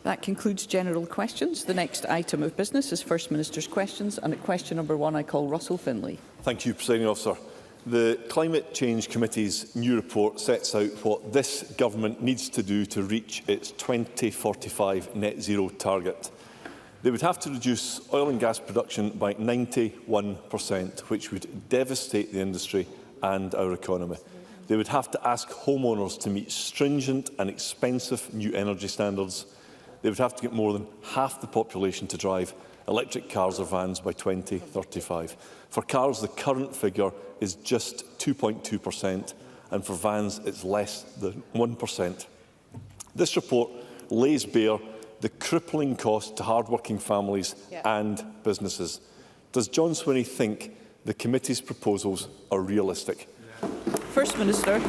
That concludes general questions. The next item of business is First Minister's questions, and at question number 1 I call Russell Finlay. Thank you, Presiding Officer. The Climate Change Committee's new report sets out what this government needs to do to reach its 2045 net zero target. They would have to reduce oil and gas production by 91%, which would devastate the industry and our economy. They would have to ask homeowners to meet stringent and expensive new energy standards. They would have to get more than half the population to drive electric cars or vans by 2035. For cars, the current figure is just 2.2%, and for vans, it's less than 1%. This report lays bare the crippling cost to hard-working families and businesses. Does John Swinney think the committee's proposals are realistic? First Minister.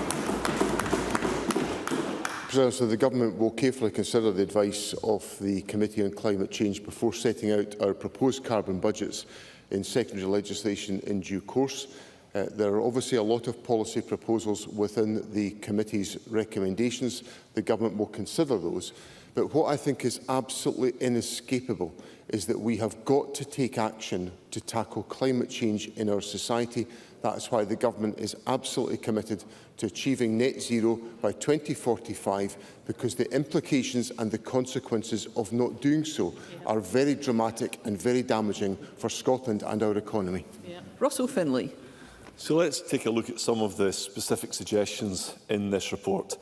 President, so the Government will carefully consider the advice of the Committee on Climate Change before setting out our proposed carbon budgets in secondary legislation in due course. There are obviously a lot of policy proposals within the Committee's recommendations. The Government will consider those. But what I think is absolutely inescapable is that we have got to take action to tackle climate change in our society. That is why the Government is absolutely committed to achieving net zero by 2045, because the implications and the consequences of not doing so are very dramatic and very damaging for Scotland and our economy. Russell Finlay. So let's take a look at some of the specific suggestions in this report.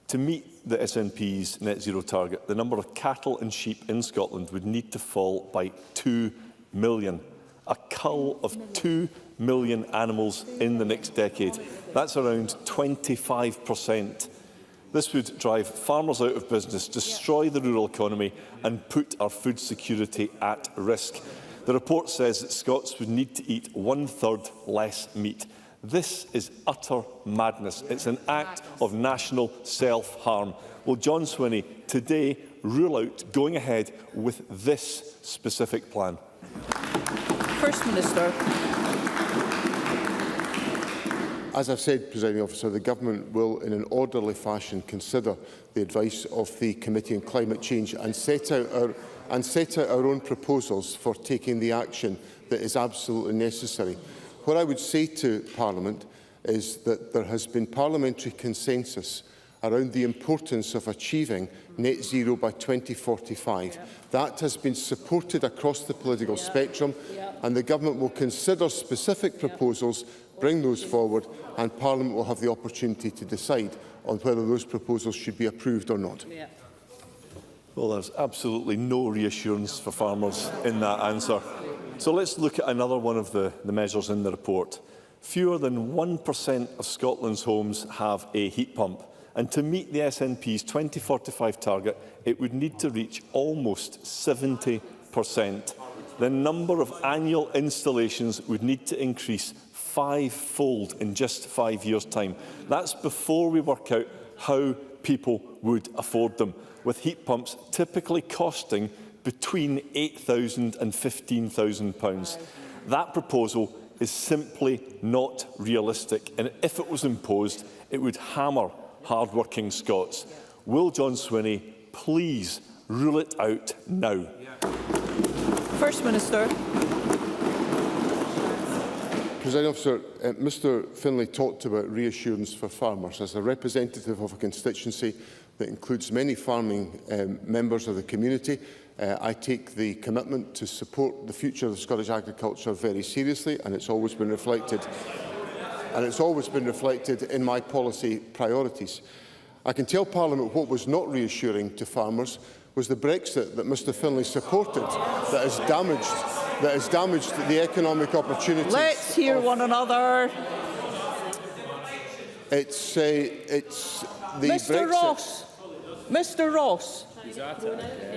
To meet the SNP's net zero target, the number of cattle and sheep in Scotland would need to fall by 2 million. A cull of 2 million animals in the next decade. That's around 25%. This would drive farmers out of business, destroy the rural economy and put our food security at risk. The report says that Scots would need to eat 1/3 less meat. This is utter madness. It's an act of national self-harm. Will John Swinney today rule out going ahead with this specific plan? First Minister. As I've said, Presiding Officer, the Government will, in an orderly fashion, consider the advice of the Committee on Climate Change and set out our own proposals for taking the action that is absolutely necessary. What I would say to Parliament is that there has been parliamentary consensus around the importance of achieving net zero by 2045. That has been supported across the political spectrum, and the Government will consider specific proposals, bring those forward, and Parliament will have the opportunity to decide on whether those proposals should be approved or not. Well, there's absolutely no reassurance for farmers in that answer. So let's look at another one of the measures in the report. Fewer than 1% of Scotland's homes have a heat pump. And to meet the SNP's 2045 target, it would need to reach almost 70%. The number of annual installations would need to increase 5-fold in just 5 years' time. That's before we work out how people would afford them, with heat pumps typically costing between £8,000 and £15,000. That proposal is simply not realistic, and if it was imposed, it would hammer hard-working Scots. Will John Swinney please rule it out now? First Minister. Presiding Officer, Mr Finlay talked about reassurance for farmers. As a representative of a constituency that includes many farming members of the community, I take the commitment to support the future of Scottish agriculture very seriously, and it's always been reflected. In my policy priorities. I can tell Parliament what was not reassuring to farmers was the Brexit that Mr Finlay supported, that has damaged the economic opportunities. Let's hear one another. It's the Mr. Brexit. Ross. Mr. Ross.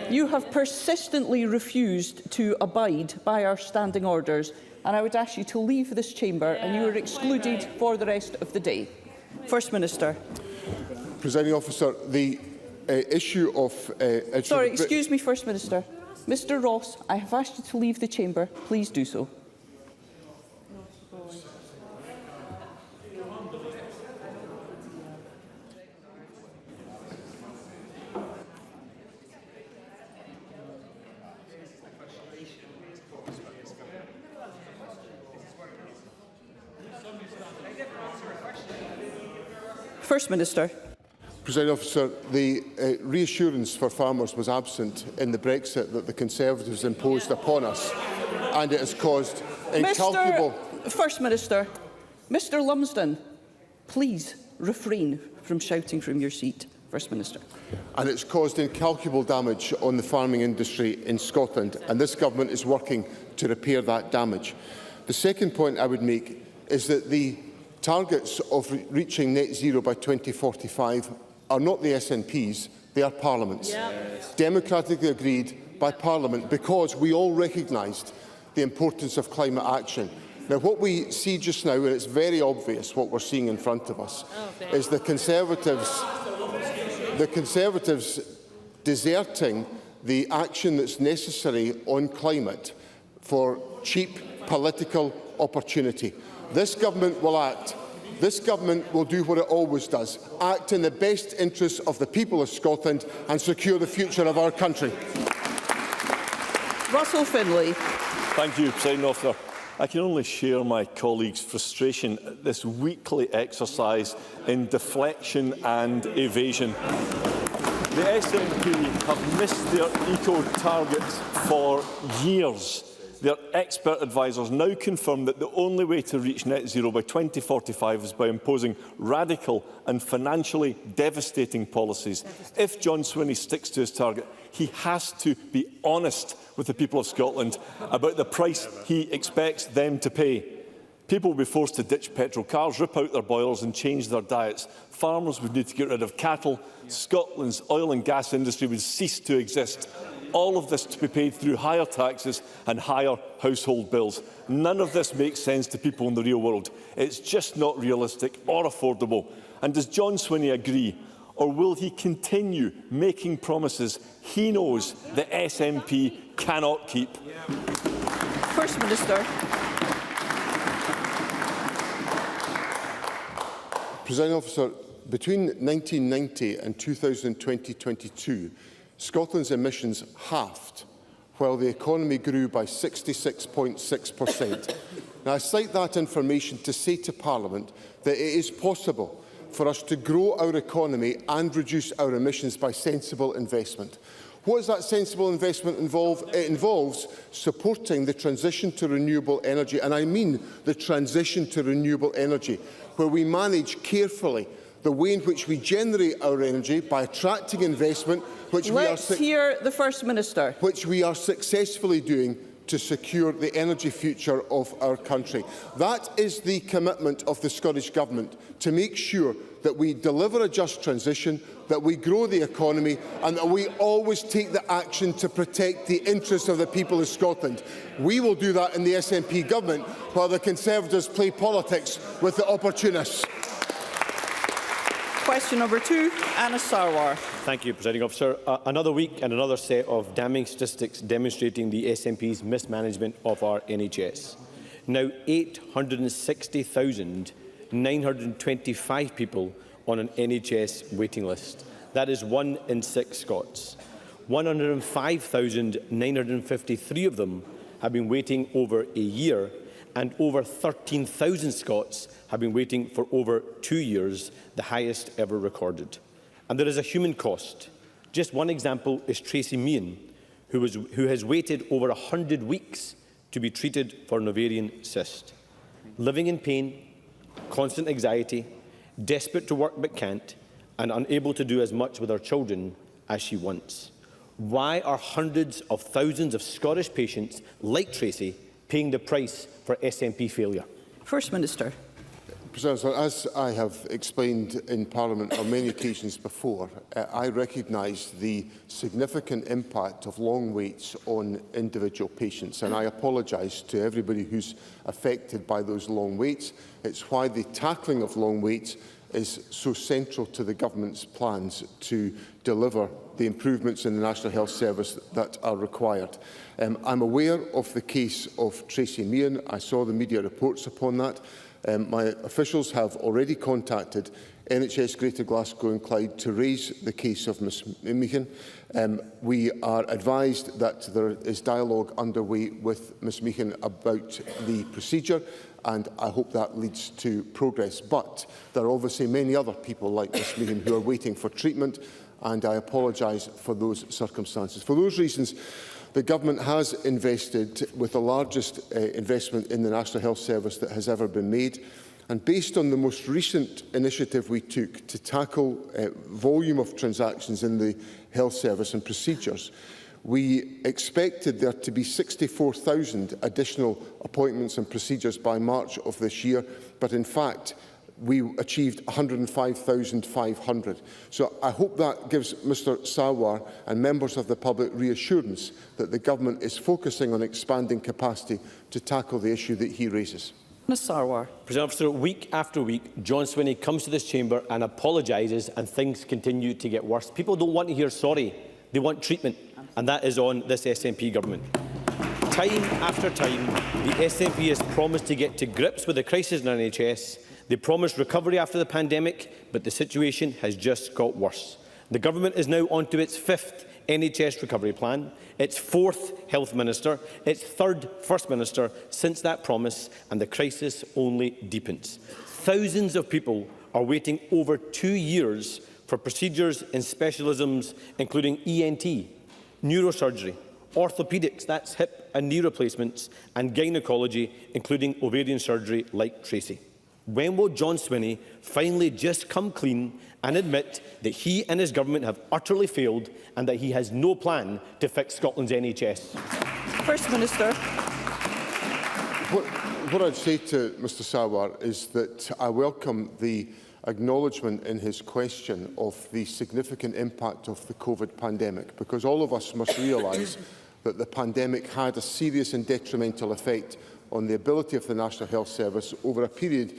You have persistently refused to abide by our standing orders, and I would ask you to leave this chamber, and you are excluded for the rest of the day. First Minister. Presiding Officer, the issue of... Sorry, excuse me, First Minister. Mr. Ross, I have asked you to leave the chamber. Please do so. First Minister. Presiding Officer, the reassurance for farmers was absent in the Brexit that the Conservatives imposed upon us, and it has caused incalculable... First Minister, Mr Lumsden, please refrain from shouting from your seat. First Minister. And it's caused incalculable damage on the farming industry in Scotland, and this government is working to repair that damage. The second point I would make is that the targets of reaching net zero by 2045 are not the SNP's, they are Parliament's. Yes. Democratically agreed by Parliament because we all recognised the importance of climate action. Now, what we see just now, and it's very obvious what we're seeing in front of us, is the Conservatives deserting the action that's necessary on climate for cheap political opportunity. This government will act. This government will do what it always does, act in the best interests of the people of Scotland and secure the future of our country. Russell Finlay. Thank you, Presiding Officer. I can only share my colleagues' frustration at this weekly exercise in deflection and evasion. The SNP have missed their eco-targets for years. Their expert advisers now confirm that the only way to reach net zero by 2045 is by imposing radical and financially devastating policies. If John Swinney sticks to his target, he has to be honest with the people of Scotland about the price he expects them to pay. People will be forced to ditch petrol cars, rip out their boilers and change their diets. Farmers would need to get rid of cattle. Scotland's oil and gas industry would cease to exist. All of this to be paid through higher taxes and higher household bills. None of this makes sense to people in the real world. It's just not realistic or affordable. And does John Swinney agree? Or will he continue making promises he knows the SNP cannot keep? First Minister. Presiding Officer, between 1990 and 2022, Scotland's emissions halved, while the economy grew by 66.6%. Now, I cite that information to say to Parliament that it is possible for us to grow our economy and reduce our emissions by sensible investment. What does that sensible investment involve? It involves supporting the transition to renewable energy, and I mean the transition to renewable energy, where we manage carefully the way in which we generate our energy by attracting investment, which Let's hear the First Minister. Which we are successfully doing to secure the energy future of our country. That is the commitment of the Scottish Government, to make sure that we deliver a just transition, that we grow the economy and that we always take the action to protect the interests of the people of Scotland. We will do that in the SNP Government, while the Conservatives play politics with the opportunists. Question number 2, Anna Sarwar. Thank you, Presiding Officer. Another week and another set of damning statistics demonstrating the SNP's mismanagement of our NHS. Now 860,925 people on an NHS waiting list. That is 1 in 6 Scots. 105,953 of them have been waiting over a year, and over 13,000 Scots have been waiting for over 2 years, the highest ever recorded. And there is a human cost. Just one example is Tracy Meehan, who has waited over 100 weeks to be treated for an ovarian cyst. Living in pain, constant anxiety, desperate to work but can't, and unable to do as much with her children as she wants. Why are hundreds of thousands of Scottish patients like Tracy paying the price for SNP failure? First Minister. President, as I have explained in Parliament on many occasions before, I recognise the significant impact of long waits on individual patients, and I apologise to everybody who's affected by those long waits. It's why the tackling of long waits is so central to the Government's plans to deliver the improvements in the National Health Service that are required. I'm aware of the case of Tracy Meehan. I saw the media reports upon that. My officials have already contacted NHS Greater Glasgow and Clyde to raise the case of Ms Meehan. We are advised that there is dialogue underway with Ms Meehan about the procedure, and I hope that leads to progress. But there are obviously many other people like Ms Meehan who are waiting for treatment, and I apologise for those circumstances. For those reasons, the Government has invested with the largest investment in the National Health Service that has ever been made. And based on the most recent initiative we took to tackle volume of transactions in the health service and procedures, we expected there to be 64,000 additional appointments and procedures by March of this year, but in fact we achieved 105,500. So I hope that gives Mr Sarwar and members of the public reassurance that the Government is focusing on expanding capacity to tackle the issue that he raises. Ms Sarwar. President Officer, week after week, John Swinney comes to this chamber and apologises, and things continue to get worse. People don't want to hear sorry. They want treatment, and that is on this SNP government. Time after time, the SNP has promised to get to grips with the crisis in our NHS. They promised recovery after the pandemic, but the situation has just got worse. The government is now on to its fifth NHS recovery plan, its fourth health minister, its third first minister since that promise, and the crisis only deepens. Thousands of people are waiting over 2 years for procedures in specialisms including ENT, neurosurgery, orthopaedics, that's hip and knee replacements, and gynaecology, including ovarian surgery like Tracy. When will John Swinney finally just come clean and admit that he and his government have utterly failed and that he has no plan to fix Scotland's NHS? First Minister. What I'd say to Mr Sarwar is that I welcome the acknowledgement in his question of the significant impact of the COVID pandemic, because all of us must realise that the pandemic had a serious and detrimental effect on the ability of the National Health Service over a period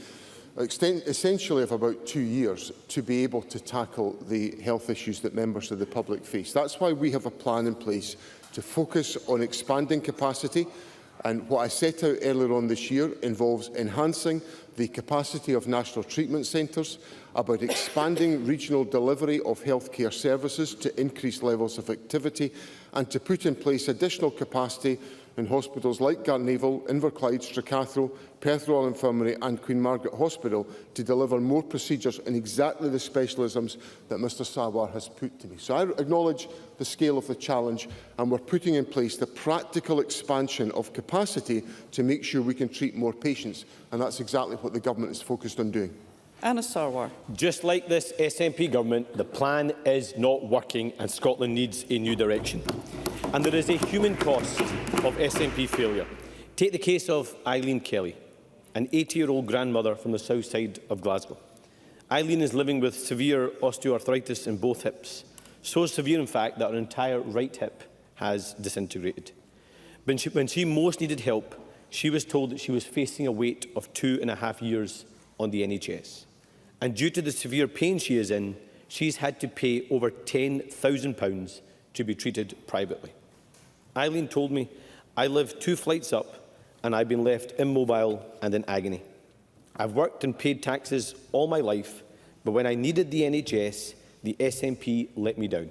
essentially of about 2 years to be able to tackle the health issues that members of the public face. That's why we have a plan in place to focus on expanding capacity, and what I set out earlier on this year involves enhancing the capacity of national treatment centres, about expanding regional delivery of healthcare services to increase levels of activity, and to put in place additional capacity in hospitals like Gartnavel, Inverclyde, Stracathro, Perth Royal Infirmary and Queen Margaret Hospital to deliver more procedures in exactly the specialisms that Mr Sarwar has put to me. So I acknowledge the scale of the challenge, and we're putting in place the practical expansion of capacity to make sure we can treat more patients, and that's exactly what the Government is focused on doing. Anna Sarwar. Just like this SNP government, the plan is not working and Scotland needs a new direction. And there is a human cost of SNP failure. Take the case of Eileen Kelly, an 80-year-old grandmother from the south side of Glasgow. Eileen is living with severe osteoarthritis in both hips, so severe in fact that her entire right hip has disintegrated. When she most needed help, she was told that she was facing a wait of 2.5 years on the NHS. And due to the severe pain she is in, she's had to pay over £10,000 to be treated privately. Eileen told me, "I live 2 flights up and I've been left immobile and in agony. I've worked and paid taxes all my life, but when I needed the NHS, the SNP let me down.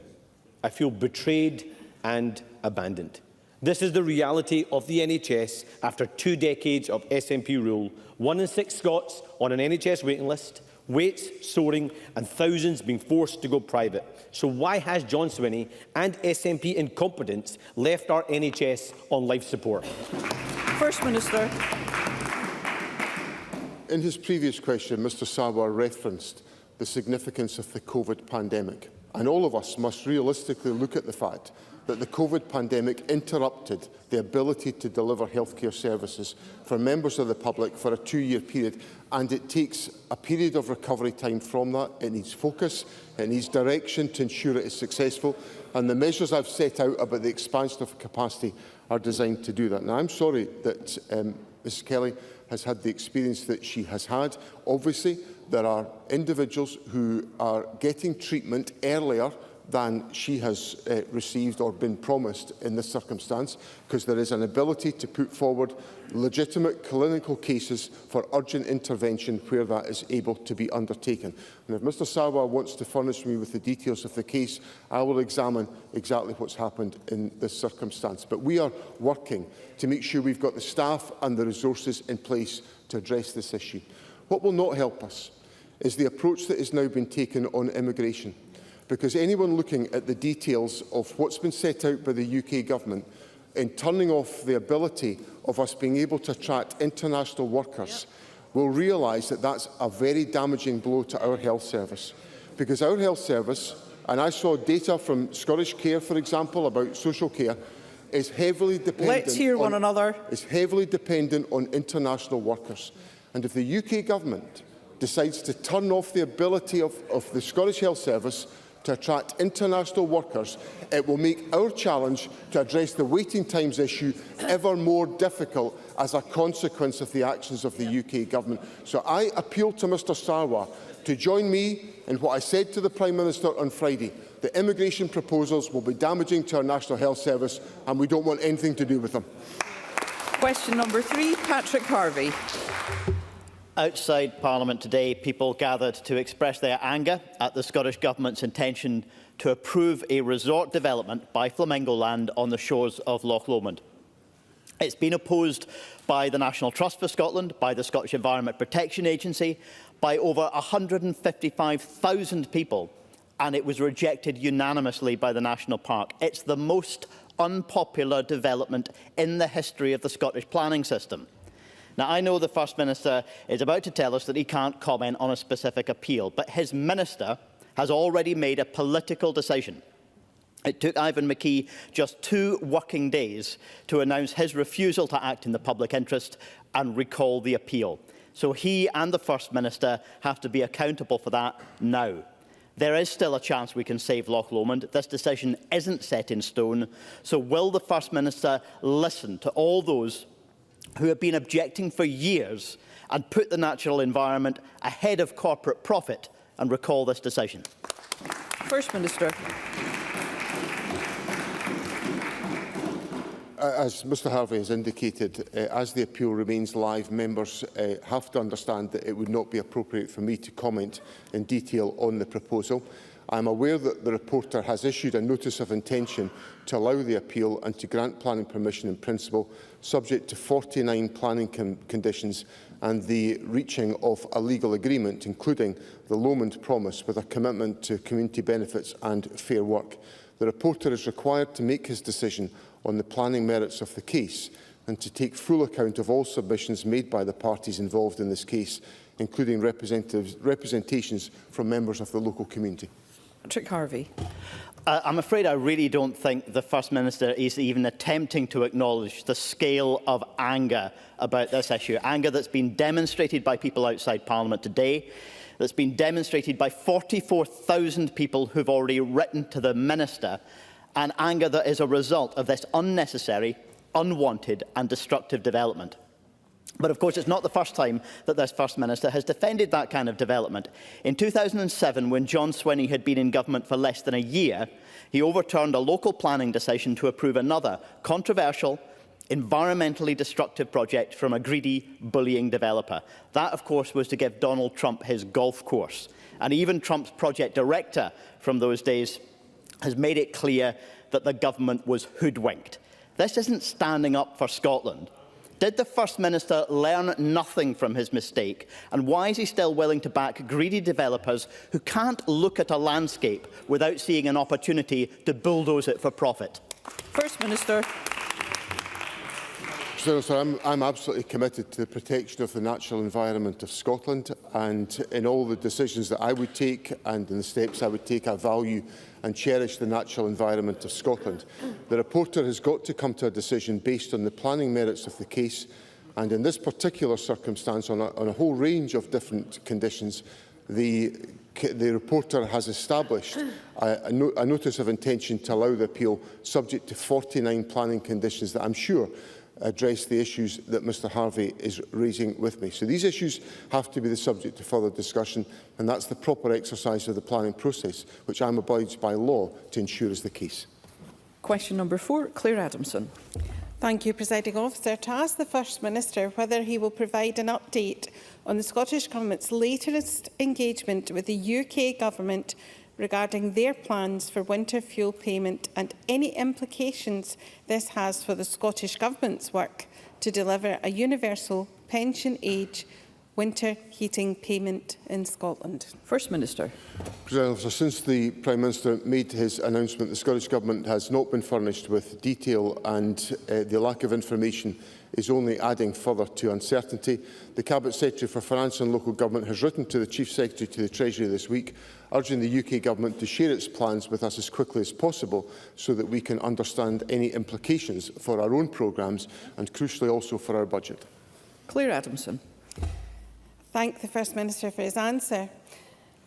I feel betrayed and abandoned." This is the reality of the NHS after 2 decades of SNP rule. 1 in 6 Scots on an NHS waiting list, waits soaring and thousands being forced to go private. So why has John Swinney and SNP incompetence left our NHS on life support? First Minister. In his previous question, Mr Sarwar referenced the significance of the COVID pandemic. And all of us must realistically look at the fact that the COVID pandemic interrupted the ability to deliver healthcare services for members of the public for a 2-year period, and it takes a period of recovery time from that. It needs focus, it needs direction to ensure it is successful, and the measures I've set out about the expansion of capacity are designed to do that. Now, I'm sorry that Ms Kelly has had the experience that she has had. Obviously, there are individuals who are getting treatment earlier than she has received or been promised in this circumstance, because there is an ability to put forward legitimate clinical cases for urgent intervention where that is able to be undertaken. And if Mr Sarwar wants to furnish me with the details of the case, I will examine exactly what's happened in this circumstance. But we are working to make sure we've got the staff and the resources in place to address this issue. What will not help us is the approach that has now been taken on immigration, because anyone looking at the details of what's been set out by the UK Government in turning off the ability of us being able to attract international workers will realise that that's a very damaging blow to our health service. Because our health service, and I saw data from Scottish Care, for example, about social care, is heavily dependent. Let's hear one another. Is heavily dependent on international workers. And if the UK Government decides to turn off the ability of the Scottish Health Service to attract international workers, it will make our challenge to address the waiting times issue ever more difficult as a consequence of the actions of the UK Government. So I appeal to Mr Sarwar to join me in what I said to the Prime Minister on Friday. The immigration proposals will be damaging to our National Health Service, and we don't want anything to do with them. Question number 3, Patrick Harvie. Outside Parliament today, people gathered to express their anger at the Scottish Government's intention to approve a resort development by Flamingo Land on the shores of Loch Lomond. It's been opposed by the National Trust for Scotland, by the Scottish Environment Protection Agency, by over 155,000 people, and it was rejected unanimously by the National Park. It's the most unpopular development in the history of the Scottish planning system. Now, I know the First Minister is about to tell us that he can't comment on a specific appeal, but his Minister has already made a political decision. It took Ivan McKee just 2 working days to announce his refusal to act in the public interest and recall the appeal. So he and the First Minister have to be accountable for that now. There is still a chance we can save Loch Lomond. This decision isn't set in stone. So will the First Minister listen to all those who have been objecting for years and put the natural environment ahead of corporate profit and recall this decision? First Minister. As Mr Harvie has indicated, as the appeal remains live, members have to understand that it would not be appropriate for me to comment in detail on the proposal. I am aware that the reporter has issued a notice of intention to allow the appeal and to grant planning permission in principle, subject to 49 planning conditions and the reaching of a legal agreement, including the Lomond Promise, with a commitment to community benefits and fair work. The reporter is required to make his decision on the planning merits of the case and to take full account of all submissions made by the parties involved in this case, including representations from members of the local community. Patrick Harvie. I'm afraid I really don't think the First Minister is even attempting to acknowledge the scale of anger about this issue. Anger that's been demonstrated by people outside Parliament today, that's been demonstrated by 44,000 people who've already written to the Minister, and anger that is a result of this unnecessary, unwanted and destructive development. But of course, it's not the first time that this First Minister has defended that kind of development. In 2007, when John Swinney had been in government for less than a year, he overturned a local planning decision to approve another controversial, environmentally destructive project from a greedy, bullying developer. That, of course, was to give Donald Trump his golf course. And even Trump's project director from those days has made it clear that the government was hoodwinked. This isn't standing up for Scotland. Did the First Minister learn nothing from his mistake? And why is he still willing to back greedy developers who can't look at a landscape without seeing an opportunity to bulldoze it for profit? First Minister. So I'm absolutely committed to the protection of the natural environment of Scotland, and in all the decisions that I would take and in the steps I would take, I value and cherish the natural environment of Scotland. The reporter has got to come to a decision based on the planning merits of the case, and in this particular circumstance, on a whole range of different conditions, the reporter has established a notice of intention to allow the appeal subject to 49 planning conditions that I'm sure address the issues that Mr Harvey is raising with me. So these issues have to be the subject of further discussion, and that's the proper exercise of the planning process, which I am obliged by law to ensure is the case. Question number 4, Claire Adamson. Thank you, Presiding Officer. To ask the First Minister whether he will provide an update on the Scottish Government's latest engagement with the UK Government regarding their plans for winter fuel payment and any implications this has for the Scottish Government's work to deliver a universal pension age winter heating payment in Scotland. First Minister. President Officer, since the Prime Minister made his announcement, the Scottish Government has not been furnished with detail, and the lack of information is only adding further to uncertainty. The Cabinet Secretary for Finance and Local Government has written to the Chief Secretary to the Treasury this week, urging the UK Government to share its plans with us as quickly as possible so that we can understand any implications for our own programmes and, crucially, also for our budget. Claire Adamson. Thank the First Minister for his answer.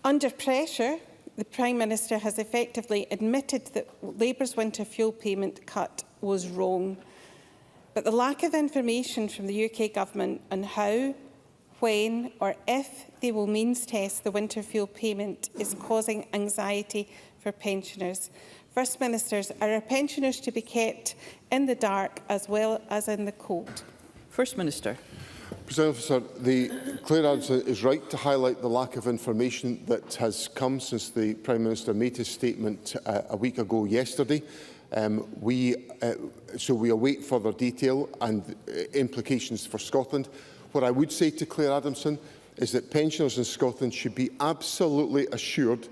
Under pressure, the Prime Minister has effectively admitted that Labour's winter fuel payment cut was wrong. But the lack of information from the UK Government on how, when or if they will means test the winter fuel payment is causing anxiety for pensioners. First Ministers, are our pensioners to be kept in the dark as well as in the cold? First Minister. President Officer, Claire Adamson is right to highlight the lack of information that has come since the Prime Minister made his statement a week ago yesterday. So we await further detail and implications for Scotland. What I would say to Claire Adamson is that pensioners in Scotland should be absolutely assured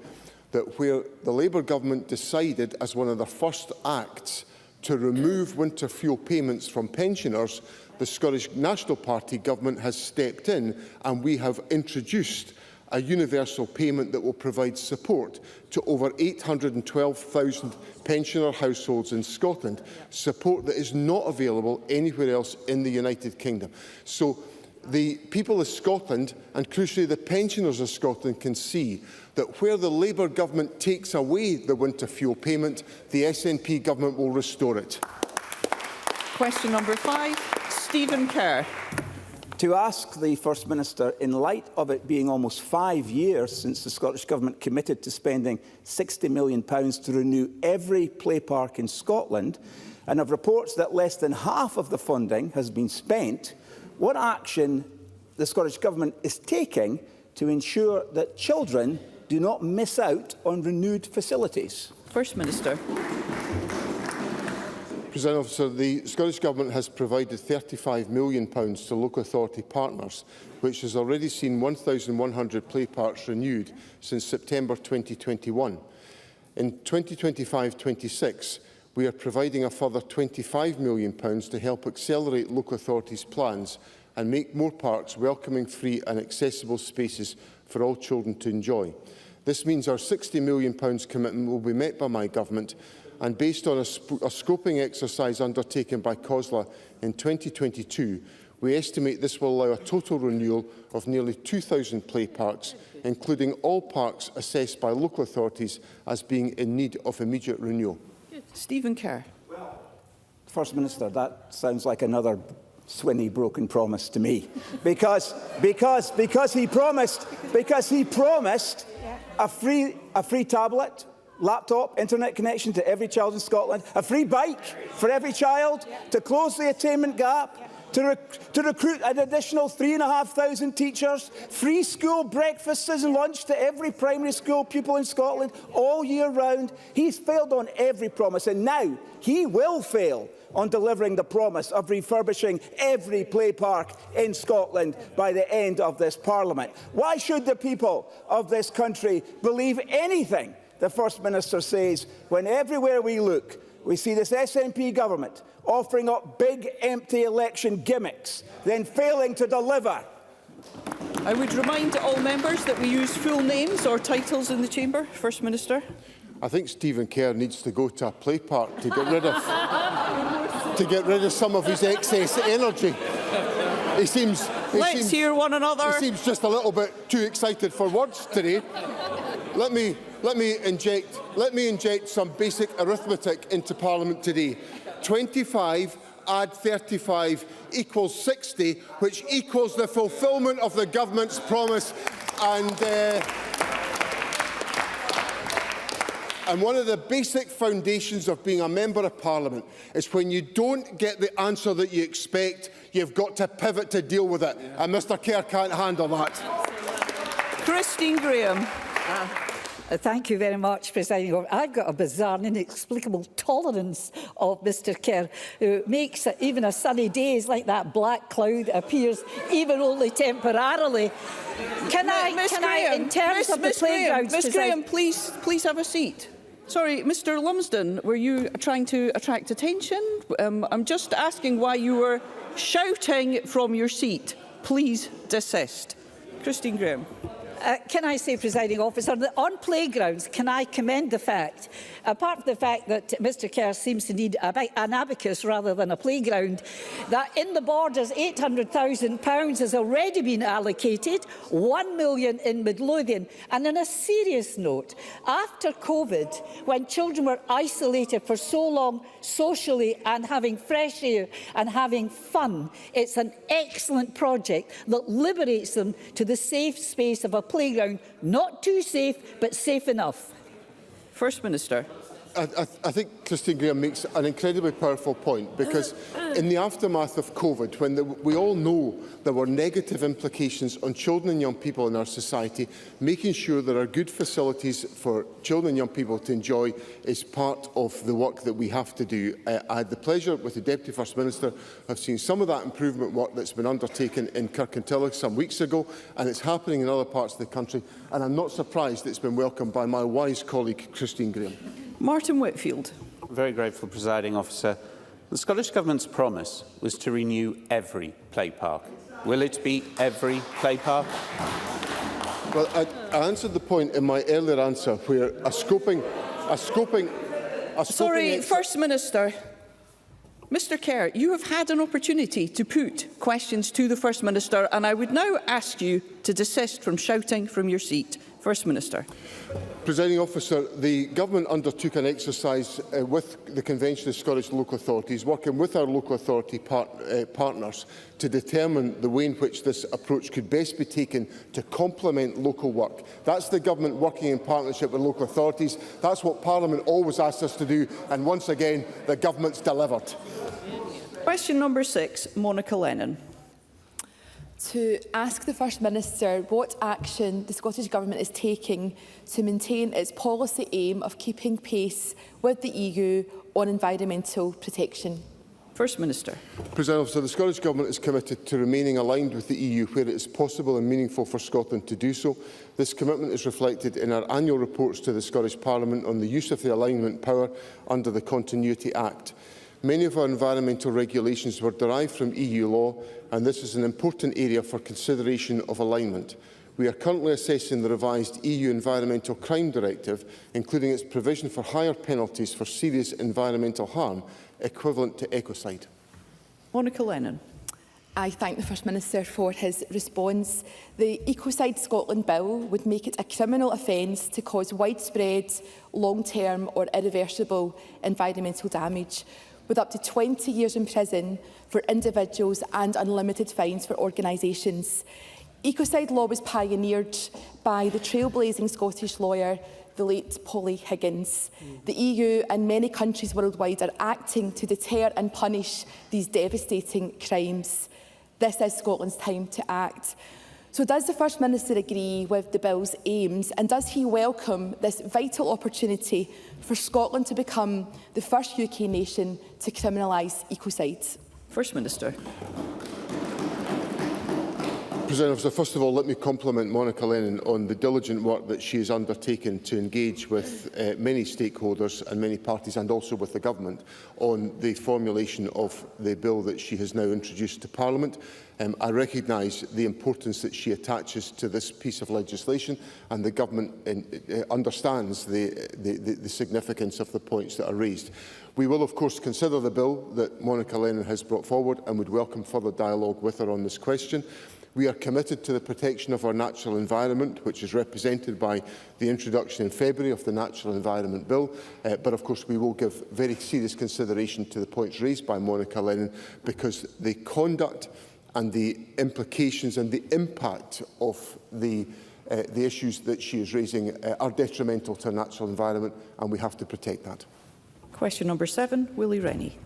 that where the Labour Government decided as one of their first acts to remove winter fuel payments from pensioners, the Scottish National Party government has stepped in, and we have introduced a universal payment that will provide support to over 812,000 pensioner households in Scotland, support that is not available anywhere else in the United Kingdom. So the people of Scotland, and crucially the pensioners of Scotland, can see that where the Labour government takes away the winter fuel payment, the SNP government will restore it. Question number 5, Stephen Kerr. To ask the First Minister, in light of it being almost 5 years since the Scottish Government committed to spending £60 million to renew every play park in Scotland, and of reports that less than half of the funding has been spent, what action the Scottish Government is taking to ensure that children do not miss out on renewed facilities? First Minister. President Officer, the Scottish Government has provided £35 million to local authority partners, which has already seen 1,100 play parks renewed since September 2021. In 2025-26, we are providing a further £25 million to help accelerate local authorities' plans and make more parks welcoming, free and accessible spaces for all children to enjoy. This means our £60 million commitment will be met by my government, and based on a scoping exercise undertaken by COSLA in 2022, we estimate this will allow a total renewal of nearly 2,000 play parks, including all parks assessed by local authorities as being in need of immediate renewal. Stephen Kerr. First Minister, that sounds like another Swinney broken promise to me, because he promised a free tablet, laptop, internet connection to every child in Scotland, a free bike for every child, to close the attainment gap, to recruit an additional 3,500 teachers, free school breakfasts and lunch to every primary school pupil in Scotland all year round. He's failed on every promise, and now he will fail on delivering the promise of refurbishing every play park in Scotland by the end of this Parliament. Why should the people of this country believe anything the First Minister says when everywhere we look we see this SNP government offering up big empty election gimmicks, then failing to deliver? I would remind all members that we use full names or titles in the chamber. First Minister. I think Stephen Kerr needs to go to a play park to get rid of some of his excess energy. Let's hear one another. He seems just a little bit too excited for words today. Let me inject some basic arithmetic into Parliament today. 25 add 35 equals 60, which equals the fulfilment of the government's promise. And one of the basic foundations of being a Member of Parliament is when you don't get the answer that you expect, you've got to pivot to deal with it. And Mr Kerr can't handle that. Christine Graham. Thank you very much, Presiding Officer. I've got a bizarre and inexplicable tolerance of Mr Kerr, who makes even a sunny day is like that black cloud appears, even only temporarily. Can I, in terms of the playgrounds... Ms Graham, please have a seat. Sorry, Mr Lumsden, were you trying to attract attention? I'm just asking why you were shouting from your seat. Please desist. Christine Graham. Can I say, Presiding Officer, that on playgrounds, can I commend the fact, apart from the fact that Mr Kerr seems to need an abacus rather than a playground, that in the Borders £800,000 has already been allocated, £1 million in Midlothian. And on a serious note, after COVID, when children were isolated for so long socially and having fresh air and having fun, it's an excellent project that liberates them to the safe space of a playground, not too safe, but safe enough. First Minister. I think Christine Graham makes an incredibly powerful point, because in the aftermath of COVID, when we all know there were negative implications on children and young people in our society, making sure there are good facilities for children and young people to enjoy is part of the work that we have to do. I had the pleasure with the Deputy First Minister of seeing some of that improvement work that's been undertaken in Kirkintilloch some weeks ago, and it's happening in other parts of the country, and I'm not surprised it's been welcomed by my wise colleague Christine Graham. Martin Whitfield. Very grateful, Presiding Officer. The Scottish Government's promise was to renew every play park. Will it be every play park? Well, I answered the point in my earlier answer where Sorry, First Minister. Mr Kerr, you have had an opportunity to put questions to the First Minister, and I would now ask you to desist from shouting from your seat. First Minister. Presiding Officer, the Government undertook an exercise with the Convention of Scottish Local Authorities, working with our local authority partners to determine the way in which this approach could best be taken to complement local work. That's the Government working in partnership with local authorities. That's what Parliament always asks us to do, and once again, the Government's delivered. Question number 6, Monica Lennon. To ask the First Minister what action the Scottish Government is taking to maintain its policy aim of keeping pace with the EU on environmental protection. First Minister. President Officer, the Scottish Government is committed to remaining aligned with the EU where it is possible and meaningful for Scotland to do so. This commitment is reflected in our annual reports to the Scottish Parliament on the use of the alignment power under the Continuity Act. Many of our environmental regulations were derived from EU law, and this is an important area for consideration of alignment. We are currently assessing the revised EU Environmental Crime Directive, including its provision for higher penalties for serious environmental harm, equivalent to ecocide. Monica Lennon. I thank the First Minister for his response. The Ecocide Scotland Bill would make it a criminal offence to cause widespread, long-term or irreversible environmental damage, with up to 20 years in prison for individuals and unlimited fines for organisations. Ecocide law was pioneered by the trailblazing Scottish lawyer, the late Polly Higgins. The EU and many countries worldwide are acting to deter and punish these devastating crimes. This is Scotland's time to act. So does the First Minister agree with the bill's aims, and does he welcome this vital opportunity for Scotland to become the first UK nation to criminalise ecocide? First Minister. President Officer, first of all, let me compliment Monica Lennon on the diligent work that she has undertaken to engage with many stakeholders and many parties, and also with the Government, on the formulation of the bill that she has now introduced to Parliament. I recognise the importance that she attaches to this piece of legislation, and the Government understands the significance of the points that are raised. We will, of course, consider the bill that Monica Lennon has brought forward and would welcome further dialogue with her on this question. We are committed to the protection of our natural environment, which is represented by the introduction in February of the Natural Environment Bill. But of course, we will give very serious consideration to the points raised by Monica Lennon, because the conduct and the implications and the impact of the issues that she is raising are detrimental to our natural environment, and we have to protect that. Question number 7, Willie Rennie.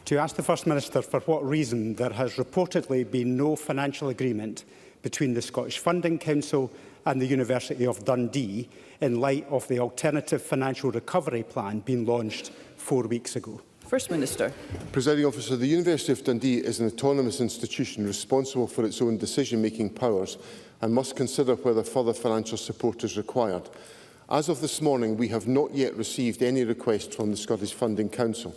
To ask the First Minister for what reason there has reportedly been no financial agreement between the Scottish Funding Council and the University of Dundee in light of the Alternative Financial Recovery Plan being launched 4 weeks ago. First Minister. Presiding Officer, the University of Dundee is an autonomous institution responsible for its own decision-making powers and must consider whether further financial support is required. As of this morning, we have not yet received any request from the Scottish Funding Council.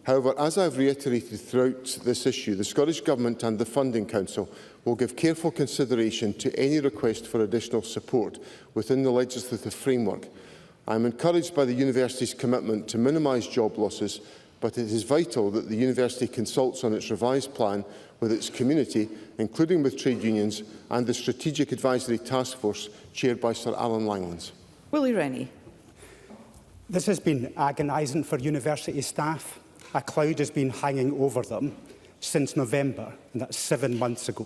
However, as I have reiterated throughout this issue, the Scottish Government and the Funding Council will give careful consideration to any request for additional support within the legislative framework. I am encouraged by the University's commitment to minimise job losses, but it is vital that the University consults on its revised plan with its community, including with trade unions and the Strategic Advisory Task Force chaired by Sir Alan Langlands. Willie Rennie. This has been agonising for university staff. A cloud has been hanging over them since November, and that's 7 months ago.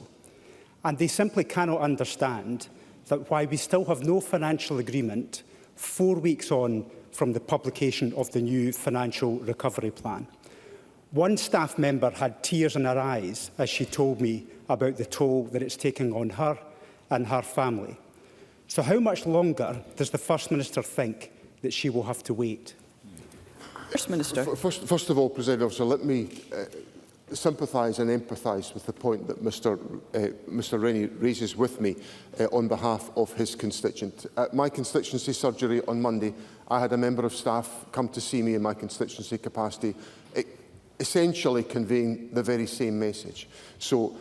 And they simply cannot understand that why we still have no financial agreement 4 weeks on from the publication of the new financial recovery plan. One staff member had tears in her eyes as she told me about the toll that it's taking on her and her family. So how much longer does the First Minister think that she will have to wait? First Minister. First of all, President Officer, let me sympathise and empathise with the point that Mr Rennie raises with me on behalf of his constituent. At my constituency surgery on Monday, I had a member of staff come to see me in my constituency capacity, essentially conveying the very same message. So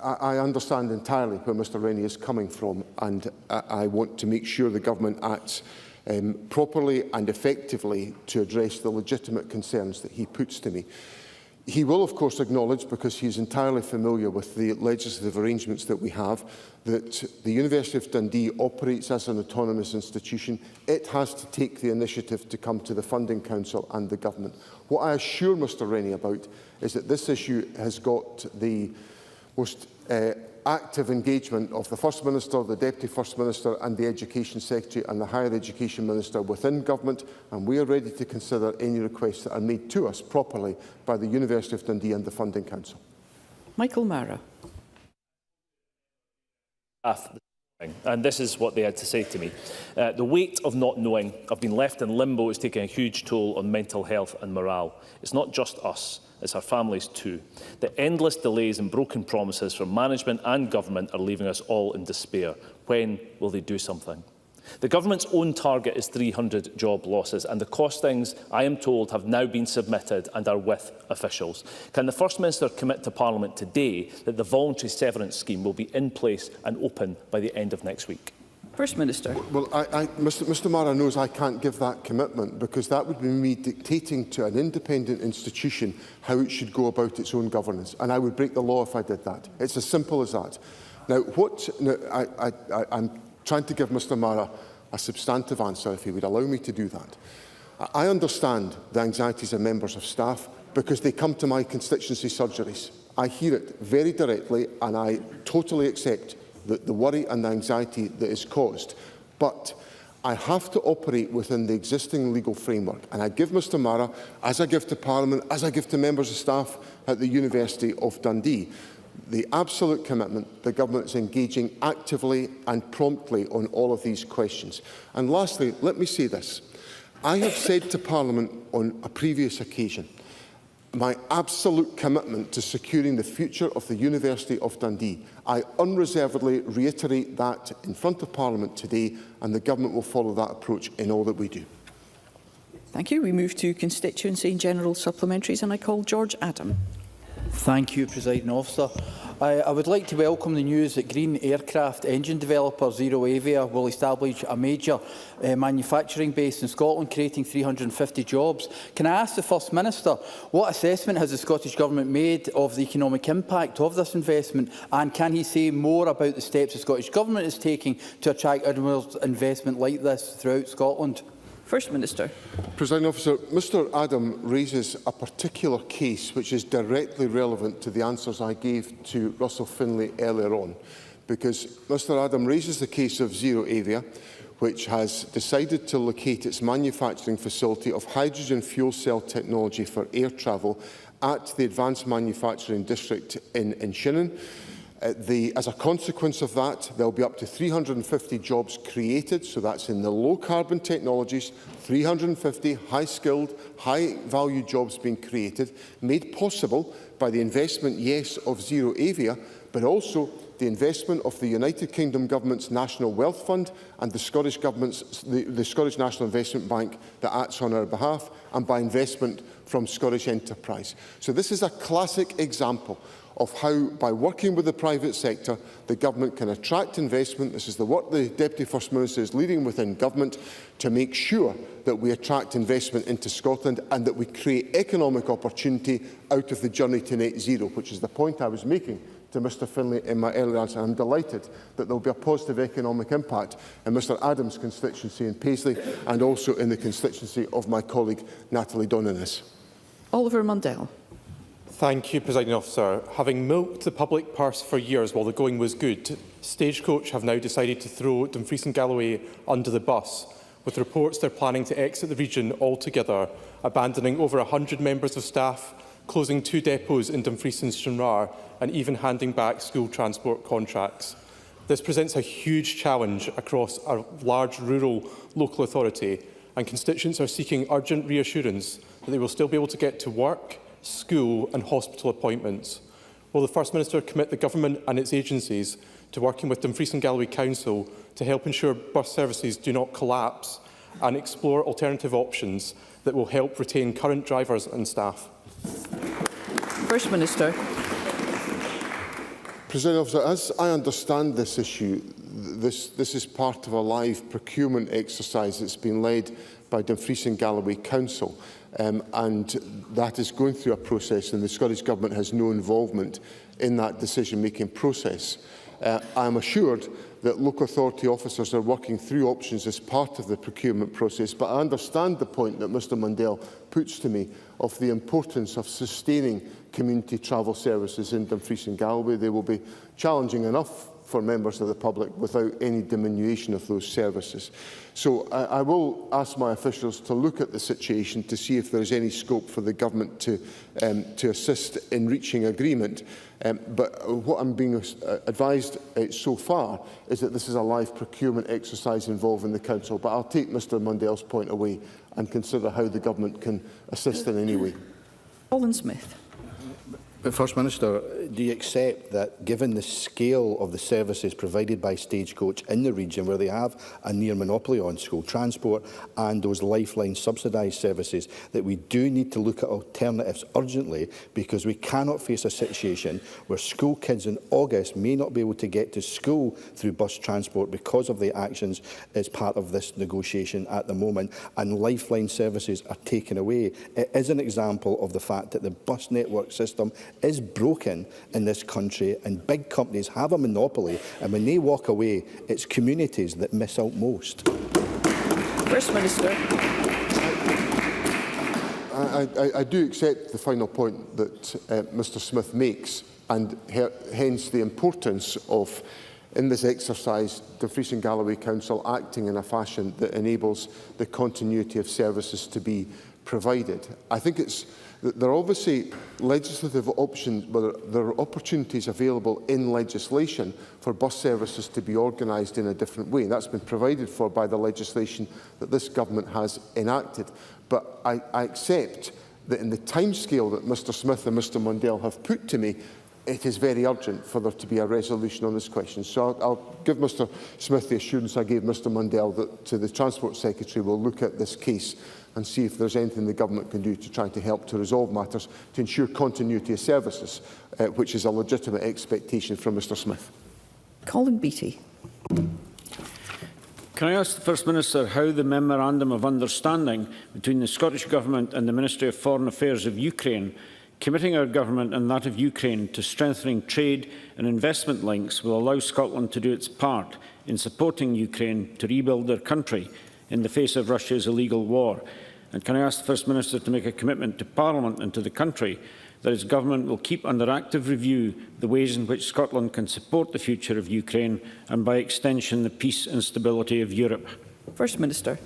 I understand entirely where Mr Rennie is coming from, and I want to make sure the Government acts properly and effectively to address the legitimate concerns that he puts to me. He will, of course, acknowledge, because he is entirely familiar with the legislative arrangements that we have, that the University of Dundee operates as an autonomous institution. It has to take the initiative to come to the Funding Council and the Government. What I assure Mr Rennie about is that this issue has got the most active engagement of the First Minister, the Deputy First Minister and the Education Secretary and the Higher Education Minister within Government, and we are ready to consider any requests that are made to us properly by the University of Dundee and the Funding Council. Michael Mara. And this is what they had to say to me. The weight of not knowing, of being left in limbo, is taking a huge toll on mental health and morale. It's not just us, it's our families too. The endless delays and broken promises from management and government are leaving us all in despair. When will they do something? The government's own target is 300 job losses, and the costings, I am told, have now been submitted and are with officials. Can the First Minister commit to Parliament today that the voluntary severance scheme will be in place and open by the end of next week? First Minister. Well, Mr Mara knows I can't give that commitment, because that would be me dictating to an independent institution how it should go about its own governance, and I would break the law if I did that. It's as simple as that. Now, I'm trying to give Mr Mara a substantive answer, if he would allow me to do that. I understand the anxieties of members of staff, because they come to my constituency surgeries. I hear it very directly, and I totally accept the worry and the anxiety that is caused. But I have to operate within the existing legal framework, and I give Mr Mara, as I give to Parliament, as I give to members of staff at the University of Dundee, the absolute commitment the Government is engaging actively and promptly on all of these questions. And lastly, let me say this. I have said to Parliament on a previous occasion my absolute commitment to securing the future of the University of Dundee. I unreservedly reiterate that in front of Parliament today, and the Government will follow that approach in all that we do. Thank you. We move to constituency and general supplementaries, and I call George Adam. Thank you, Presiding Officer. I would like to welcome the news that Green Aircraft engine developer Zero Avia will establish a major manufacturing base in Scotland, creating 350 jobs. Can I ask the First Minister, what assessment has the Scottish Government made of the economic impact of this investment, and can he say more about the steps the Scottish Government is taking to attract inward investment like this throughout Scotland? First Minister. Presiding Officer, Mr Adam raises a particular case which is directly relevant to the answers I gave to Russell Finlay earlier on, because Mr Adam raises the case of Zero Avia, which has decided to locate its manufacturing facility of hydrogen fuel cell technology for air travel at the Advanced Manufacturing District in Shinnon. As a consequence of that, there will be up to 350 jobs created, so that's in the low-carbon technologies, 350 high-skilled, high-value jobs being created, made possible by the investment, yes, of Zero Avia, but also the investment of the United Kingdom Government's National Wealth Fund and the Scottish Government's the Scottish National Investment Bank that acts on our behalf, and by investment from Scottish Enterprise. So this is a classic example of how, by working with the private sector, the government can attract investment. This is the work the Deputy First Minister is leading within government to make sure that we attract investment into Scotland and that we create economic opportunity out of the journey to net zero, which is the point I was making to Mr Finlay in my earlier answer. I'm delighted that there will be a positive economic impact in Mr Adams' constituency in Paisley and also in the constituency of my colleague Natalie Donanis. Oliver Mundell. Thank you, Presiding Officer. Having milked the public purse for years while the going was good, Stagecoach have now decided to throw Dumfries and Galloway under the bus, with reports they're planning to exit the region altogether, abandoning over 100 members of staff, closing 2 depots in Dumfries and Stranraer, and even handing back school transport contracts. This presents a huge challenge across a large rural local authority, and constituents are seeking urgent reassurance that they will still be able to get to work, school and hospital appointments. Will the First Minister commit the Government and its agencies to working with Dumfries and Galloway Council to help ensure bus services do not collapse and explore alternative options that will help retain current drivers and staff? First Minister. Presiding Officer, as I understand this issue, this is part of a live procurement exercise that's been led by Dumfries and Galloway Council. And that is going through a process, and the Scottish Government has no involvement in that decision-making process. I am assured that local authority officers are working through options as part of the procurement process, but I understand the point that Mr Mundell puts to me of the importance of sustaining community travel services in Dumfries and Galloway. They will be challenging enough for members of the public without any diminution of those services. So I will ask my officials to look at the situation to see if there is any scope for the Government to assist in reaching agreement. But what I'm being advised so far is that this is a live procurement exercise involving the Council. But I'll take Mr Mundell's point away and consider how the Government can assist in any way. Colin Smith. But First Minister, do you accept that given the scale of the services provided by Stagecoach in the region, where they have a near monopoly on school transport and those lifeline subsidised services, that we do need to look at alternatives urgently, because we cannot face a situation where school kids in August may not be able to get to school through bus transport because of the actions as part of this negotiation at the moment, and lifeline services are taken away? It is an example of the fact that the bus network system is broken in this country, and big companies have a monopoly, and when they walk away, it's communities that miss out most. First Minister. I do accept the final point that Mr Smith makes, and hence the importance of, in this exercise, Dumfries and Galloway Council acting in a fashion that enables the continuity of services to be provided. I think there are obviously legislative options, but there are opportunities available in legislation for bus services to be organised in a different way. That's been provided for by the legislation that this Government has enacted. But I accept that in the timescale that Mr Smith and Mr Mundell have put to me, it is very urgent for there to be a resolution on this question. So I'll give Mr Smith the assurance I gave Mr Mundell that the Transport Secretary will look at this case and see if there's anything the government can do to try to help to resolve matters to ensure continuity of services, which is a legitimate expectation from Mr Smith. Colin Beattie. Can I ask the First Minister how the Memorandum of Understanding between the Scottish Government and the Ministry of Foreign Affairs of Ukraine, committing our government and that of Ukraine to strengthening trade and investment links, will allow Scotland to do its part in supporting Ukraine to rebuild their country in the face of Russia's illegal war? And can I ask the First Minister to make a commitment to Parliament and to the country that his government will keep under active review the ways in which Scotland can support the future of Ukraine and, by extension, the peace and stability of Europe? First Minister.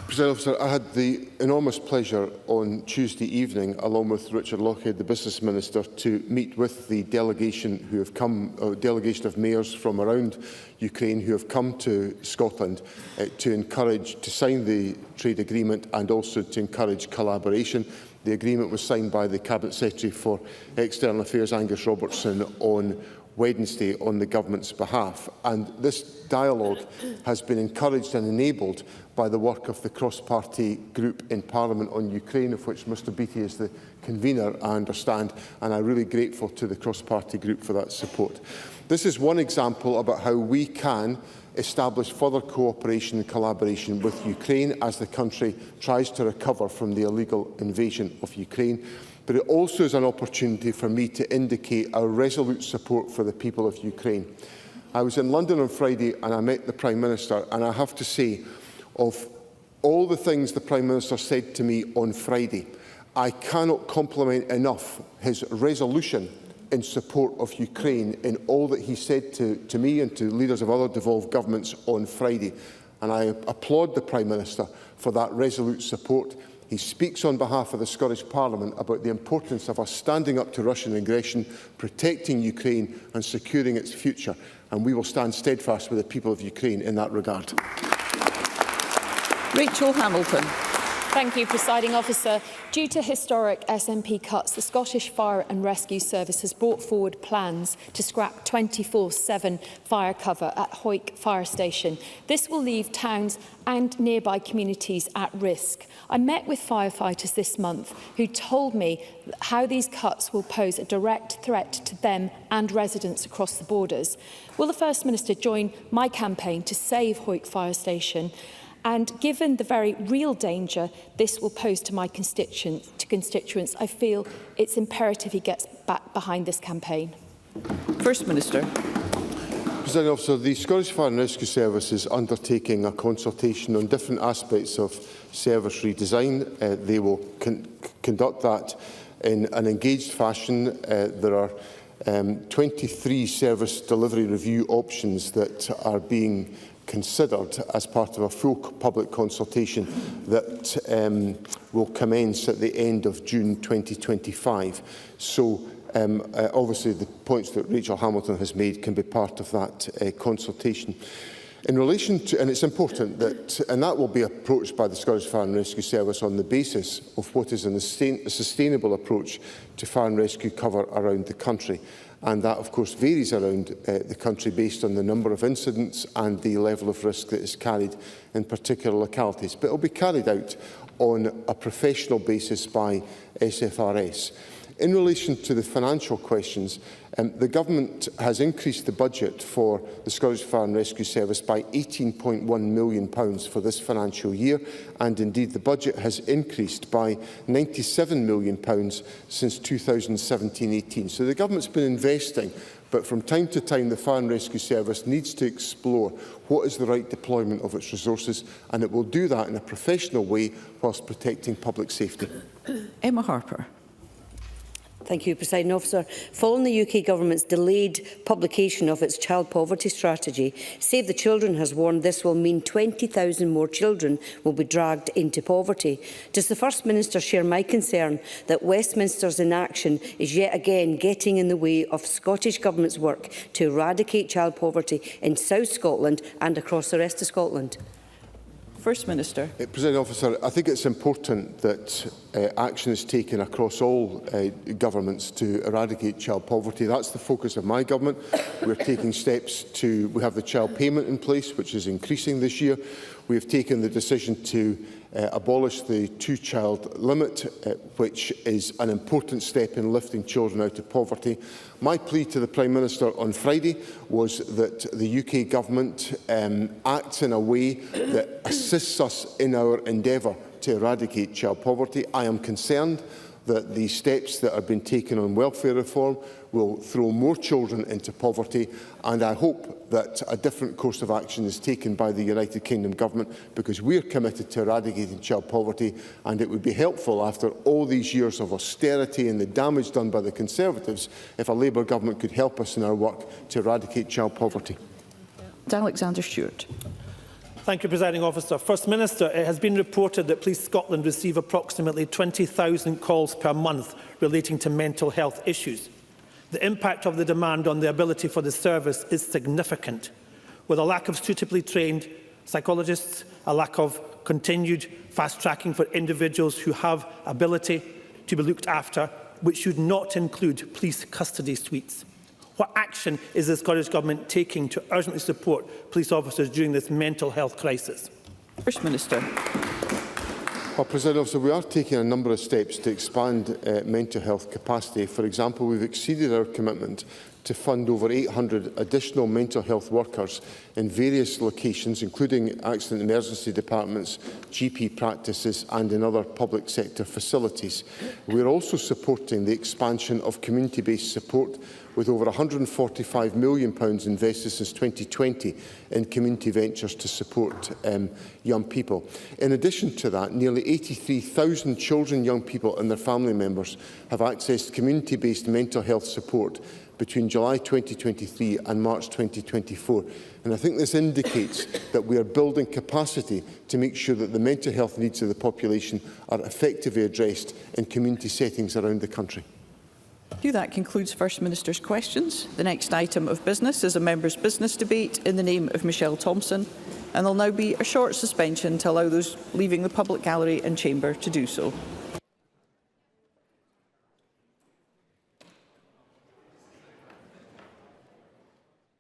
President Officer, I had the enormous pleasure on Tuesday evening, along with Richard Lochhead, the Business Minister, to meet with the delegation who have come, delegation of mayors from around Ukraine who have come to Scotland to sign the trade agreement and also to encourage collaboration. The agreement was signed by the Cabinet Secretary for External Affairs, Angus Robertson, on Wednesday on the Government's behalf. And this dialogue has been encouraged and enabled by the work of the cross-party group in Parliament on Ukraine, of which Mr Beattie is the convener, I understand, and I'm really grateful to the cross-party group for that support. This is one example about how we can establish further cooperation and collaboration with Ukraine as the country tries to recover from the illegal invasion of Ukraine. But it also is an opportunity for me to indicate our resolute support for the people of Ukraine. I was in London on Friday and I met the Prime Minister, and I have to say, of all the things the Prime Minister said to me on Friday, I cannot compliment enough his resolution in support of Ukraine in all that he said to me and to leaders of other devolved governments on Friday. And I applaud the Prime Minister for that resolute support. He speaks on behalf of the Scottish Parliament about the importance of us standing up to Russian aggression, protecting Ukraine and securing its future. And we will stand steadfast with the people of Ukraine in that regard. Rachel Hamilton. Thank you, Presiding Officer. Due to historic SNP cuts, the Scottish Fire and Rescue Service has brought forward plans to scrap 24/7 fire cover at Hoyk Fire Station. This will leave towns and nearby communities at risk. I met with firefighters this month who told me how these cuts will pose a direct threat to them and residents across the borders. Will the First Minister join my campaign to save Hoyk Fire Station? And given the very real danger this will pose to my constituents, I feel it's imperative he gets back behind this campaign. First Minister. Presiding Officer, the Scottish Fire and Rescue Service is undertaking a consultation on different aspects of service redesign. They will conduct that in an engaged fashion. There are 23 service delivery review options that are being considered as part of a full public consultation that will commence at the end of June 2025. So obviously the points that Rachel Hamilton has made can be part of that consultation. In relation to, and it's important that, and that will be approached by the Scottish Fire and Rescue Service on the basis of what is a sustainable approach to fire and rescue cover around the country. And that, of course, varies around the country based on the number of incidents and the level of risk that is carried in particular localities. But it will be carried out on a professional basis by SFRS. In relation to the financial questions, the Government has increased the budget for the Scottish Fire and Rescue Service by £18.1 million for this financial year, and indeed the budget has increased by £97 million since 2017-18. So the Government's been investing, but from time to time the Fire and Rescue Service needs to explore what is the right deployment of its resources, and it will do that in a professional way whilst protecting public safety. Emma Harper. Thank you, Presiding Officer. Following the UK Government's delayed publication of its child poverty strategy, Save the Children has warned this will mean 20,000 more children will be dragged into poverty. Does the First Minister share my concern that Westminster's inaction is yet again getting in the way of Scottish Government's work to eradicate child poverty in South Scotland and across the rest of Scotland? First Minister. Presiding Officer, I think it's important that action is taken across all governments to eradicate child poverty. That's the focus of my government. We're taking steps to, we have the child payment in place, which is increasing this year. We have taken the decision to abolish the two-child limit, which is an important step in lifting children out of poverty. My plea to the Prime Minister on Friday was that the UK Government acts in a way that assists us in our endeavour to eradicate child poverty. I am concerned that the steps that are being taken on welfare reform will throw more children into poverty, and I hope that a different course of action is taken by the United Kingdom Government, because we are committed to eradicating child poverty, and it would be helpful after all these years of austerity and the damage done by the Conservatives if a Labour Government could help us in our work to eradicate child poverty. Alexander Stewart. Thank you, Presiding Officer. First Minister, it has been reported that Police Scotland receive approximately 20,000 calls per month relating to mental health issues. The impact of the demand on the ability for the service is significant, with a lack of suitably trained psychologists, a lack of continued fast-tracking for individuals who have ability to be looked after, which should not include police custody suites. What action is the Scottish Government taking to urgently support police officers during this mental health crisis? First Minister. Well, President Officer, we are taking a number of steps to expand mental health capacity. For example, we've exceeded our commitment to fund over 800 additional mental health workers in various locations, including accident emergency departments, GP practices and in other public sector facilities. We are also supporting the expansion of community-based support, with over £145 million invested since 2020 in community ventures to support young people. In addition to that, nearly 83,000 children, young people and their family members have accessed community-based mental health support between July 2023 and March 2024. And I think this indicates that we are building capacity to make sure that the mental health needs of the population are effectively addressed in community settings around the country. That concludes First Minister's questions. The next item of business is a member's business debate in the name of Michelle Thompson, and there will now be a short suspension to allow those leaving the public gallery and chamber to do so.